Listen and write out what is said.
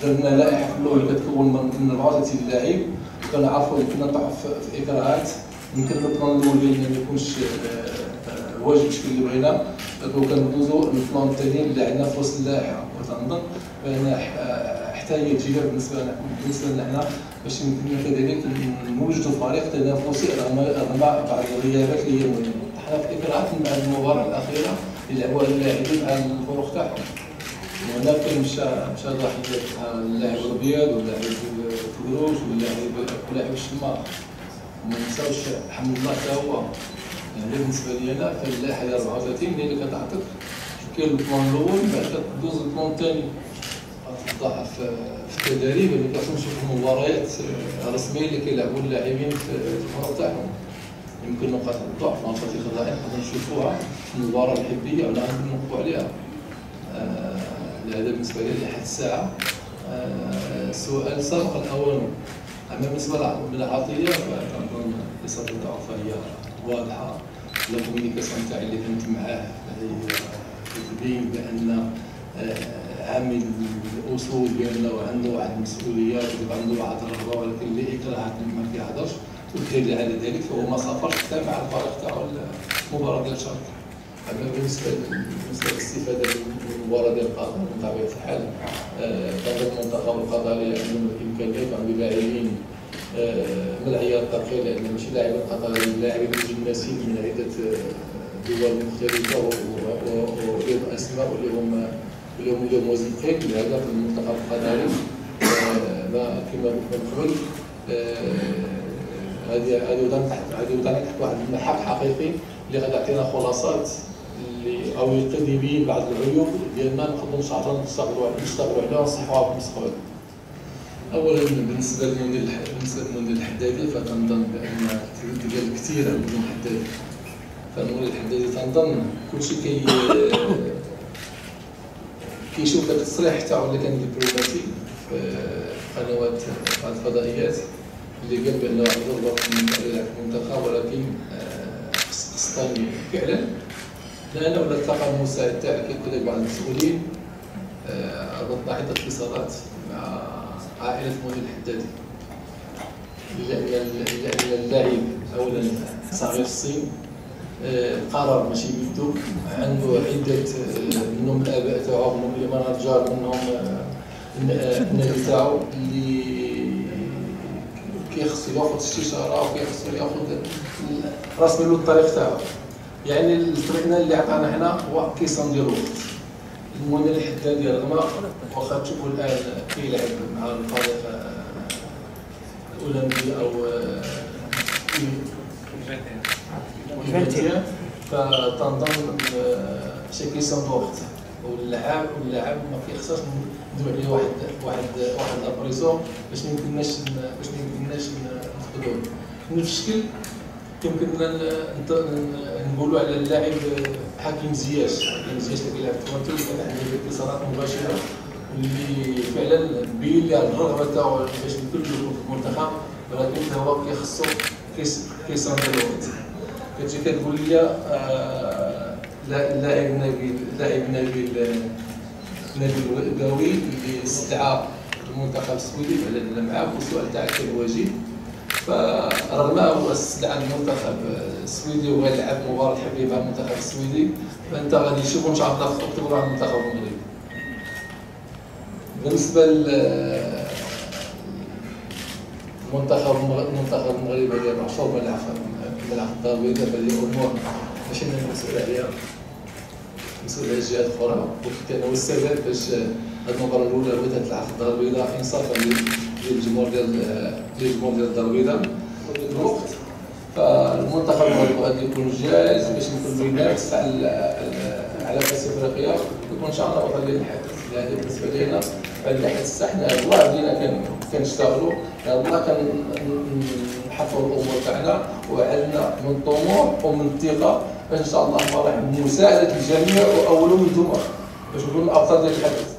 درنا لائحه في الاول كتكون من 34 لاعب، كنعرفوا يمكن نطيحوا في اكراهات، يمكن البلان الاول ديالنا ما يكونش واجب بشكل اللي بغينا، وكندوزو للبلان الثاني اللي عندنا في وسط اللائحه. وتنظن بان حتى هي جيده بالنسبه لنا حنا باش يمكننا كذلك نوجدوا فريق تنافسي رغم بعض الغيابات اللي هي مهمه. حنا في اكراهات مع المباراه الاخيره اللي لعبوها اللاعبين مع الفرق تاعهم، وهنا كان مشى ضحيه اللاعب الابيض واللاعب الفروج واللاعب الشماغ، وما نساوش الحمد لله حتى هو. يعني بالنسبه لي انا في اللائحه ديال 34 هي اللي كتعطيك كاين البلان الاول، بعد كدوز البلان الثاني كتوضح في التدريب اللي كنشوف المباريات الرسميه اللي كيلعبوا اللاعبين في الفرق تاعهم. يمكن نقاط الضعف نقاط الخطا نقدر نشوفوها في المباراه الحبيه ولا نوقفوا عليها. هذا بالنسبه لي لحد الساعه السؤال سابق الاول. اما بالنسبه للعطيه فكنظن الاصابه تاعو فهي واضحه، الكومينيكاسيون تاعي اللي كنت معاه كتبين بان عامل الاصول ديالنا وعنده واحد المسؤوليات وعنده واحد الرغبه، ولكن اللي اكراهات ما كيحضرش، والدليل على ذلك فهو ما سافرش حتى مع الفريق تاعو المباراه ديال شرق. اما بالنسبه للاستفاده من المباراه ديال قطر بطبيعه الحال كان المنتخب القطري عندهم الامكانيات وعندهم لاعبين من العيار الثقيل، لان ماشي لاعبين قطريين، لاعبين جناسيين من عده دول مختلفه ولهم اسماء ولهم وزن ثقيل. لهذا في المنتخب القطري كما قلت من قبل هذه وضعنا تحت واحد المحك حقيقي اللي غادي يعطينا خلاصات اللي او يبين بعض العيوب ديالنا نقدروا ان شاء الله نشتغلوا عليها ونصححوها في المستقبل. اولا بالنسبه للمونديال الحدادي فكنظن بان ديال كثيره من الحدادي، فالمونديال الحدادي تنظن كلشي كيشوف هذا التصريح تاعو اللي كان دبلوماسي في قنوات الفضائيات اللي قال بانه عنده الوقت يلعب في المنتخب، ولكن قسطنطيني فعلا لا انا ولا الطاقم المساعد تاعي كيقول لك بعض المسؤولين ربطنا عده اتصالات مع عائله المونديال الحدادي، لان اللاعب اولا صغير السن، قرار ماشي بيدو، عنده عده منهم الاباء تاعو، منهم المانجر، منهم النادي تاعو اللي كيخصو ياخذ استشاره وكيخصو ياخذ رسمي له الطريق تاعو. يعني الطريقنا اللي عطانا حنا هو كيسون ديال الوقت. المونديال الحدادي رغم واخا تشوفوا الان كيلعب مع الفريق الاولمبي او فتنظن شي كيسون وقت، واللاعب ما كيخصهاش نديرو عليه واحد الابريسون باش ما يمكنناش نفقدوه. بنفس الشكل يمكننا نقولوا على اللاعب حكيم زياش اللي كيلعب في تورنتو، اللي كان عنده اتصالات مباشره واللي فعلا بين لي الرغبه تاعو باش يكون في المنتخب، ولكن هو كيخصو كيصندر الوقت. كتجي كتقول لي اللاعب نبيل الوهباوي اللي استدعى المنتخب السويدي فعلا معاه، والسؤال تاعك كان واجب. فرغم هو استدعى المنتخب السويدي وغيلعب مباراه حبيه مع المنتخب السويدي، فانت غادي تشوفوا ان شاء الله في اكتوبر على المنتخب المغربي. بالنسبه للمنتخب المغربي ديال محشور ملعب الدار البيضاء، فهذه امور ماشي انا المسؤول عليها، مسؤول على الجهات الاخرى، وكنت انا هو السبب باش هذه المباراه الاولى بدات تلعب في الدار البيضاء انصافا للجمهور ديال الدار البيضاء الوقت. فالمنتخب المغربي غادي يكون جاهز باش يكون ينافس على كاس افريقيا، ويكون ان شاء الله وطن للحدث. هذا بالنسبه لنا لحد الساعه حنا الله بدينا كنشتغلوا، الله كنحفظوا الامور تاعنا وعندنا من الطموح ومن الثقه باش ان شاء الله نفرح بمساعده الجميع واولهم الجمهور باش نكونوا ابطال ديال الحدث.